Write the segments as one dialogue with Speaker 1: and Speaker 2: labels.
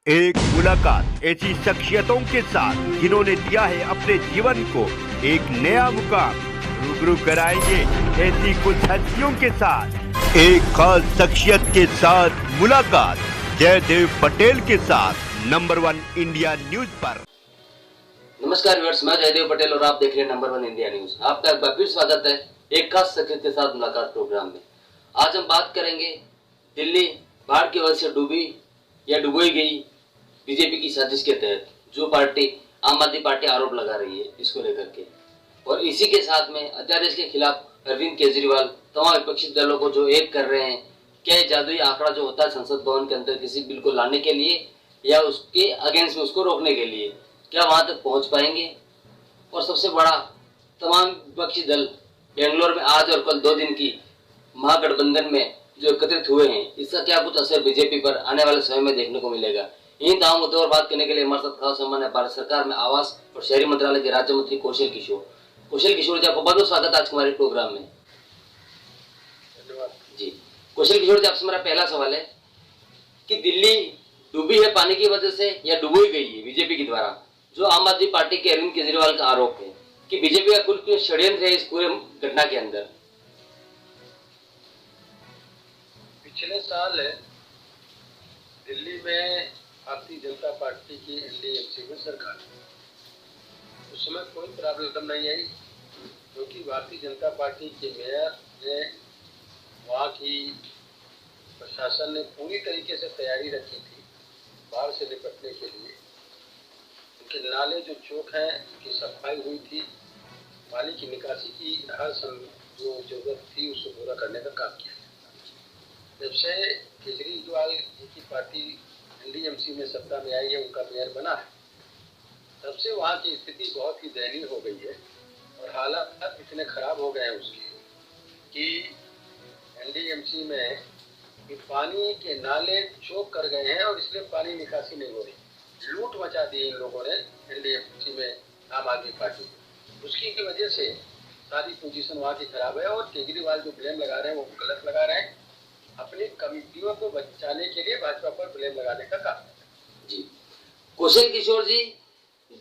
Speaker 1: एक मुलाकात ऐसी शख्सियतों के साथ जिन्होंने दिया है अपने जीवन को एक नया मुकाम। रूबरू कराएंगे ऐसी कुछ हस्तियों के साथ एक खास शख्सियत के साथ मुलाकात जयदेव पटेल के साथ नंबर 1 इंडिया न्यूज पर।
Speaker 2: नमस्कार व्यूअर्स, मैं जयदेव पटेल और आप देख रहे हैं नंबर 1 इंडिया न्यूज। आपका एक बार फिर स्वागत है एक खास शख्सियत के साथ मुलाकात प्रोग्राम में। आज हम बात करेंगे दिल्ली बाढ़ की वजह से डूबी या डुबोई गई बीजेपी की साजिश के तहत जो पार्टी आम आदमी पार्टी आरोप लगा रही है इसको लेकर के, और इसी के साथ में अध्यादेश के खिलाफ अरविंद केजरीवाल तमाम विपक्षी दलों को जो एक कर रहे हैं। क्या ये जादुई आंकड़ा जो होता है संसद भवन के अंदर किसी बिल को लाने के लिए या उसके अगेंस्ट में उसको रोकने के लिए, क्या वहां तक पहुंच पाएंगे? और सबसे बड़ा, तमाम विपक्षी दल बेंगलोर में आज और कल 2 दिन की महागठबंधन में जो एकत्रित हुए हैं, इसका क्या कुछ असर बीजेपी पर आने वाले समय में देखने को मिलेगा? इन तमाम मुद्दों पर बात करने के लिए हमारे साथ खास मेहमान है भारत सरकार में आवास और शहरी मंत्रालय के राज्य मंत्री कौशल किशोर जी, आपको बहुत बहुत स्वागत है आज हमारे प्रोग्राम में। जी कौशल किशोर जी, आपसे मेरा पहला सवाल है कि दिल्ली डूबी है पानी की वजह से या डुबोई गई है बीजेपी के द्वारा? जो आम आदमी पार्टी के अरविंद केजरीवाल का आरोप है कि बीजेपी का कुल षड्यंत्र है इस पूरे घटना के अंदर।
Speaker 3: पिछले साल दिल्ली में भारतीय जनता पार्टी की एनडीएमसी में सरकार, उस समय कोई प्रॉब्लम नहीं आई क्योंकि भारतीय जनता पार्टी के मेयर ने, वहाँ की प्रशासन ने पूरी तरीके से तैयारी रखी थी बाढ़ से निपटने के लिए। उनके नाले जो चौक हैं उनकी सफाई हुई थी, पानी की निकासी की हर जो जरूरत थी उसको पूरा करने का काम किया। जब से केजरीवाल की पार्टी एनडीएमसी में सत्ता में आई है, उनका मेयर बना है, तब से वहाँ की स्थिति बहुत ही दयनीय हो गई है और हालात इतने खराब हो गए हैं उसके कि एनडीएमसी में कि पानी के नाले चौक कर गए हैं और इसलिए पानी निकासी नहीं हो रही। लूट मचा दी इन लोगों ने एनडीएमसी में, आम आदमी पार्टी। उसकी वजह से सारी पोजीशन वहाँ की खराब है और केजरीवाल जो ब्लेम लगा रहे हैं वो गलत लगा रहे हैं। अपनी कमिटियों को बचाने के लिए भाजपा पर ब्लेम लगाने का काम है।
Speaker 2: जी कौशल किशोर जी,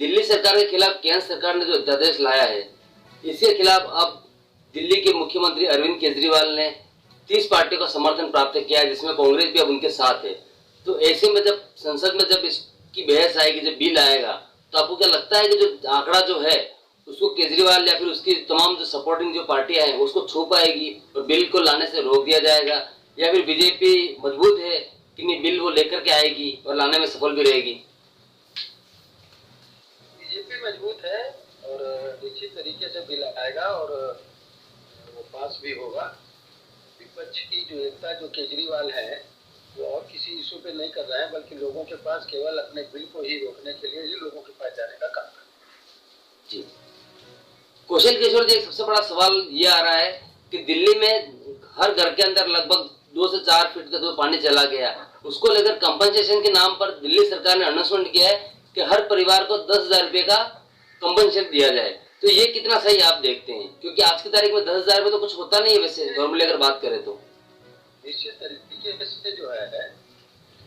Speaker 2: दिल्ली सरकार के खिलाफ केंद्र सरकार ने जो अध्यादेश लाया है, इसके खिलाफ अब दिल्ली के मुख्यमंत्री अरविंद केजरीवाल ने 30 पार्टियों का समर्थन प्राप्त किया है, जिसमें कांग्रेस भी अब उनके साथ है। तो ऐसे में जब संसद में जब इसकी बहस आएगी, जब बिल आएगा, तो आपको क्या लगता है कि जो आंकड़ा जो है उसको केजरीवाल या फिर उसकी तमाम जो सपोर्टिंग जो पार्टियां हैं उसको छू पाएगी और बिल को लाने से रोक दिया जाएगा, या फिर बीजेपी मजबूत है कि नहीं बिल वो लेकर के आएगी और लाने में सफल भी रहेगी?
Speaker 3: बीजेपी मजबूत है और निश्चित तरीके से बिल आएगा और वो पास भी होगा। विपक्ष की जो एकता जो केजरीवाल है वो और किसी इशू पे नहीं कर रहा है, बल्कि लोगों के पास केवल अपने बिल को ही रोकने के लिए ही लोगों के पास जाने का काम कर रहा है।
Speaker 2: जी कौशल किशोर जी, सबसे बड़ा सवाल ये आ रहा है कि दिल्ली में हर घर के अंदर लगभग 2 से 4 फीट तक जो पानी चला गया, उसको लेकर कंपनसेशन के नाम पर दिल्ली सरकार ने अनाउंसमेंट किया है कि हर परिवार को 10,000 रुपए का कंपनसेशन दिया जाए। तो ये कितना सही आप देखते हैं? क्योंकि आज की तारीख में 10,000 रुपए तो कुछ होता नहीं है वैसे नॉर्मली अगर बात करें तो।
Speaker 3: निश्चित तरीके से जो है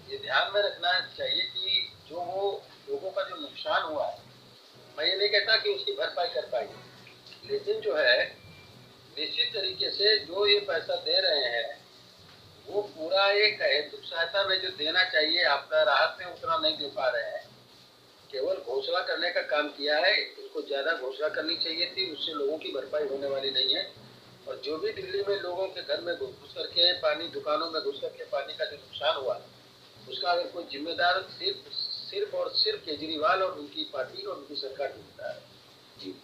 Speaker 3: ये ध्यान में रखना चाहिए कि जो वो लोगों का जो नुकसान हुआ है, मैं ये नहीं कहता कि उसकी भरपाई कर पाएंगे, लेकिन जो है निश्चित तरीके से जो ये पैसा दे रहे हैं वो पूरा एक हेतुक सहायता में जो देना चाहिए आपदा राहत में उतना नहीं दे पा रहे हैं। केवल घोषणा करने का काम किया है, उसको ज्यादा घोषणा करनी चाहिए थी, उससे लोगों की भरपाई होने वाली नहीं है। और जो भी दिल्ली में लोगों के घर में घुस करके पानी, दुकानों में घुस करके पानी का जो नुकसान हुआ, उसका अगर कोई जिम्मेदार सिर्फ और सिर्फ केजरीवाल और उनकी पार्टी और उनकी सरकार जिम्मेदार है।
Speaker 2: जी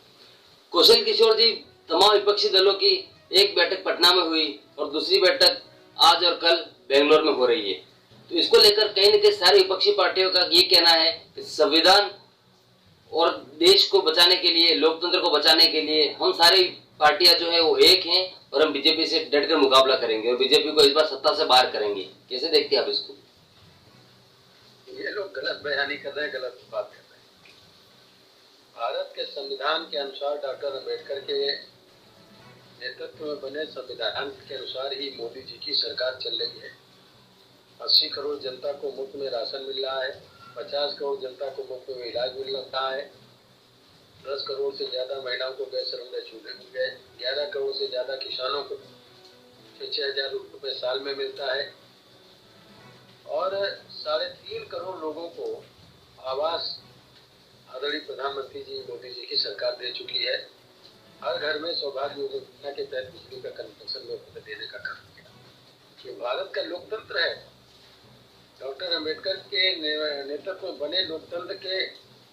Speaker 2: कौशल किशोर जी, तमाम विपक्षी दलों की एक बैठक पटना में हुई और दूसरी बैठक आज और कल बेंगलोर में हो रही है। तो इसको लेकर कहीं न कहीं सारी विपक्षी पार्टियों का ये कहना है कि संविधान और देश को बचाने के लिए, लोकतंत्र को बचाने के लिए हम सारी पार्टियां जो है वो एक हैं और हम बीजेपी से डटकर मुकाबला करेंगे और बीजेपी को इस बार सत्ता से बाहर करेंगे। कैसे देखते हैं आप इसको?
Speaker 3: ये लोग गलत बयानी कर रहे हैं, गलत बात कर रहे हैं। भारत के संविधान के अनुसार डॉक्टर अम्बेडकर के नेतृत्व में बने संविधान के अनुसार ही मोदी जी की सरकार चल रही है। 80 करोड़ जनता को मुफ्त में राशन मिल रहा है, 50 करोड़ जनता को मुफ्त में इलाज मिल रहा है, 10 करोड़ से ज्यादा महिलाओं को गैस सिलेंडर चूल्हे मिल गए, 11 करोड़ से ज्यादा किसानों को 6,000 रुपये साल में मिलता है और 3.5 करोड़ लोगों को आवास आदरणीय प्रधानमंत्री जी मोदी जी की सरकार दे चुकी है। हर घर में सौभाग्य योजना के तहत बिजली का कनेक्शन में देने का काम किया। ये भारत का लोकतंत्र है। डॉक्टर अंबेडकर के नेतृत्व में बने लोकतंत्र के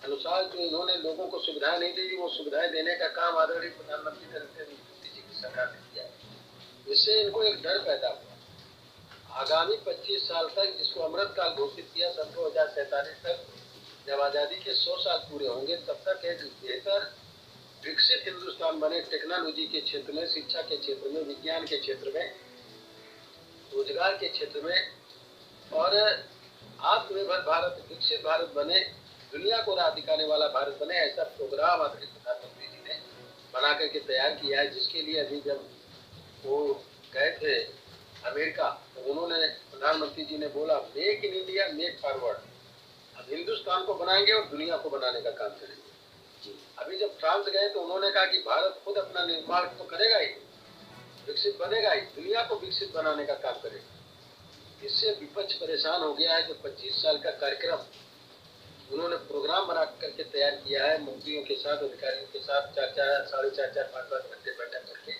Speaker 3: अनुसार जो इन्होंने लोगों को सुविधाएं नहीं दी, वो सुविधाएं देने का काम आदरणीय प्रधानमंत्री नरेंद्र मोदी जी की सरकार ने किया है। इससे इनको एक डर पैदा हुआ। आगामी 25 साल तक, जिसको अमृतकाल घोषित किया सन 2047 तक, जब आजादी के 100 साल पूरे होंगे, तब तक एक बेहतर विकसित हिंदुस्तान बने, टेक्नोलॉजी के क्षेत्र में, शिक्षा के क्षेत्र में, विज्ञान के क्षेत्र में, रोजगार के क्षेत्र में और आत्मनिर्भर भारत, विकसित भारत बने, दुनिया को राह दिखाने वाला भारत बने, ऐसा प्रोग्राम आदरणीय प्रधानमंत्री जी ने बना करके तैयार किया है। जिसके लिए अभी जब वो गए थे अमेरिका, तो उन्होंने, प्रधानमंत्री जी ने बोला, make in India make forward. अब हिंदुस्तान को बनाएंगे और दुनिया को बनाने का काम करेंगे। अभी जब फ्रांस गए तो उन्होंने कहा कि भारत खुद अपना निर्माण तो करेगा ही, विकसित बनेगा ही, दुनिया को विकसित बनाने का काम करेगा। इससे विपक्ष परेशान हो गया है। जो 25 साल का कार्यक्रम उन्होंने प्रोग्राम बना करके तैयार किया है, मंत्रियों के साथ, अधिकारियों के साथ 4-4, 4.5, 5-5 घंटे बैठक करके,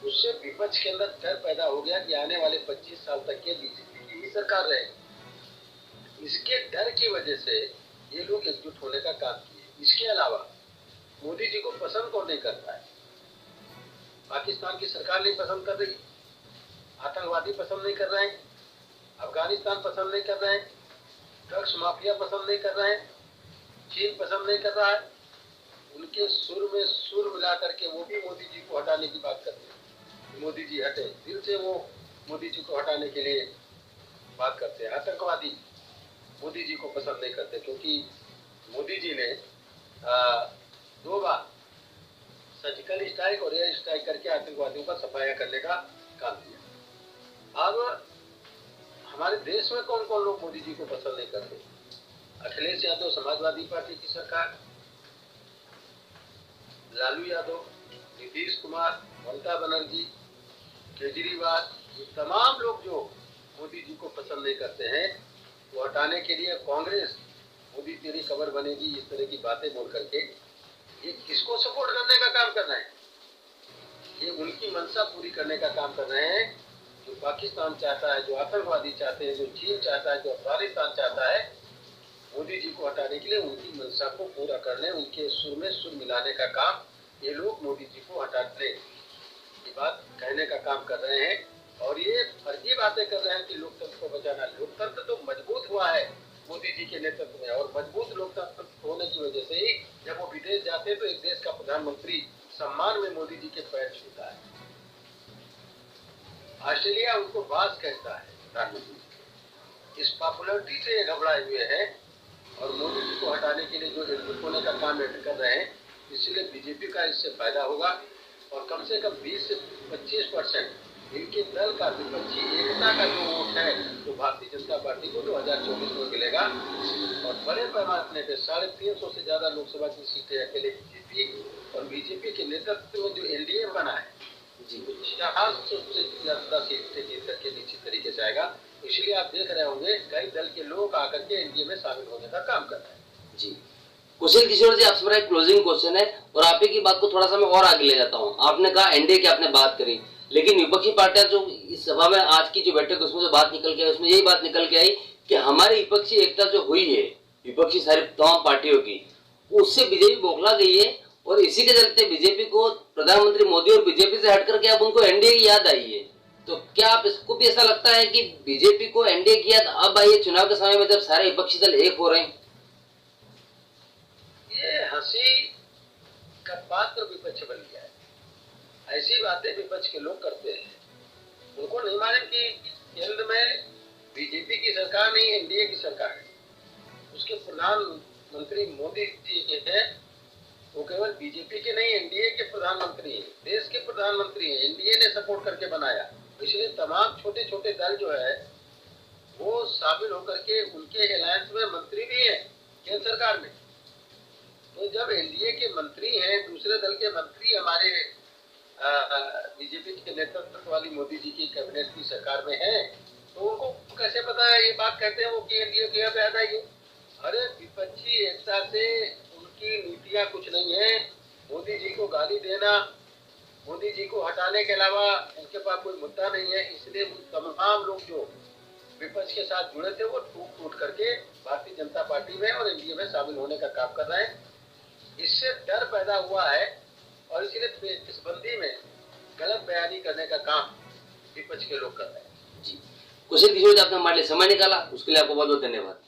Speaker 3: उससे विपक्ष के अंदर डर पैदा हो गया कि आने वाले 25 साल तक के बीजेपी की ही सरकार रहेगी। इसके डर की वजह से ये लोग एकजुट होने का काम किए। इसके अलावा मोदी जी को पसंद कौन नहीं करता है? पाकिस्तान की सरकार नहीं पसंद कर रही, आतंकवादी पसंद नहीं कर रहे हैं, अफगानिस्तान पसंद नहीं कर रहे हैं, ड्रग्स माफिया पसंद नहीं कर रहे हैं, चीन पसंद नहीं कर रहा है। उनके सुर में सुर मिला करके वो भी मोदी जी को हटाने की बात करते हैं। मोदी जी हटे, दिल से वो मोदी जी को हटाने के लिए बात करते हैं। आतंकवादी मोदी जी को पसंद नहीं करते, क्योंकि मोदी जी ने 2 बार सर्जिकल स्ट्राइक और एयर स्ट्राइक करके आतंकवादियों का सफाया करने का काम किया। अब हमारे देश में कौन कौन लोग मोदी जी को पसंद नहीं करते? अखिलेश यादव, समाजवादी पार्टी की सरकार, लालू यादव, नीतीश कुमार, ममता बनर्जी, केजरीवाल, ये तमाम लोग जो मोदी जी को पसंद नहीं करते हैं, वो हटाने के लिए कांग्रेस, मोदी तेरी खबर बनेगी, इस तरह की बातें बोल करके ये किसको सपोर्ट करने का काम कर रहे हैं? ये उनकी मंशा पूरी करने का काम कर रहे हैं जो पाकिस्तान चाहता है, जो आतंकवादी चाहते हैं, जो चीन चाहता है, जो अफगानिस्तान चाहता है। मोदी जी को हटाने के लिए उनकी मंशा को पूरा करने, उनके सुर में सुर मिलाने का काम ये लोग मोदी जी को हटाने की बात कहने का काम कर रहे हैं। और ये फर्जी बातें कर रहे हैं कि लोकतंत्र को बचाना। लोकतंत्र तो मजबूत हुआ है मोदी जी के नेतृत्व में, और मजबूत लोकतंत्र होने की वजह से ही जब वो विदेश जाते हैं तो एक देश का प्रधानमंत्री सम्मान में मोदी जी के पैर छूता है। ऑस्ट्रेलिया उनको बास कहता है प्रधानमंत्री। इस पॉपुलरिटी से घबराए हुए हैं और मोदी जी को हटाने के लिए जो एकजुट होने का काम कर रहे हैं, इसलिए बीजेपी का इससे फायदा होगा और कम से कम 20 से 25% इनके दल का विपक्षी एकता का जो वोट है तो भारतीय जनता पार्टी को 2024 में मिलेगा। और बड़े पैमाने पे 350 से ज्यादा लोकसभा की सीटें अकेले बीजेपी और बीजेपी के नेतृत्व में जो एनडीए बना है जी 400 से ज्यादा सीटें जीत करके निश्चित तरीके से आएगा। इसलिए आप देख रहे होंगे कई दल के लोग आकर के एनडीए में शामिल होने का काम कर रहे हैं।
Speaker 2: जी कुशल किशोर जी, आपसे मेरा एक क्लोजिंग क्वेश्चन है और आप ही की बात को थोड़ा सा मैं और आगे ले जाता हूँ। आपने कहा एनडीए की आपने बात करी, लेकिन विपक्षी पार्टियां जो इस सभा में आज की जो बैठक उसमें जो बात निकल के आई, उसमें यही बात निकल के आई कि हमारी विपक्षी एकता जो हुई है विपक्षी सारी तमाम पार्टियों की, उससे बीजेपी बौखला गई है और इसी के चलते बीजेपी को प्रधानमंत्री मोदी और बीजेपी से हट करके अब उनको एनडीए की याद आई है। तो क्या आप इसको भी ऐसा लगता है कि बीजेपी को एनडीए की याद अब आई है चुनाव के समय में जब सारे विपक्षी दल एक हो रहे हैं?
Speaker 3: ये हंसी का पात्र विपक्ष बन गया है। ऐसी बातें विपक्ष के लोग करते हैं। उनको नहीं मालूम कि केंद्र में बीजेपी की सरकार नहीं, एनडीए की सरकार है। उसके प्रधानमंत्री मोदी जी हैं, वो केवल बीजेपी के नहीं एनडीए के प्रधानमंत्री हैं, देश के प्रधानमंत्री हैं। एनडीए ने सपोर्ट करके बनाया, इसलिए तमाम छोटे छोटे दल जो है वो शामिल होकर के उनके अलायंस में मंत्री भी हैं केंद्र सरकार में। तो जब एनडीए के मंत्री हैं, दूसरे दल के मंत्री हमारे बीजेपी के नेतृत्व वाली मोदी जी की कैबिनेट की सरकार में है, तो उनको कैसे पता है? ये बात कहते हैं वो कि एनडीए के यहाँ पे आ जाइए। अरे विपक्षी एकता से उनकी नीतियां कुछ नहीं है। मोदी जी को गाली देना, मोदी जी को हटाने के अलावा उनके पास कोई मुद्दा नहीं है। इसलिए तमाम लोग जो विपक्ष के साथ जुड़े थे वो टूट टूट करके भारतीय जनता पार्टी में और एनडीए में शामिल होने का काम कर रहे हैं। इससे डर पैदा हुआ है और इसीलिए इस बंदी में गलत बयानी करने का काम विपक्ष के लोग कर रहे हैं।
Speaker 2: जी, कुशल किशोर जी, आपने हमारे लिए समय निकाला, उसके लिए आपको बहुत बहुत धन्यवाद।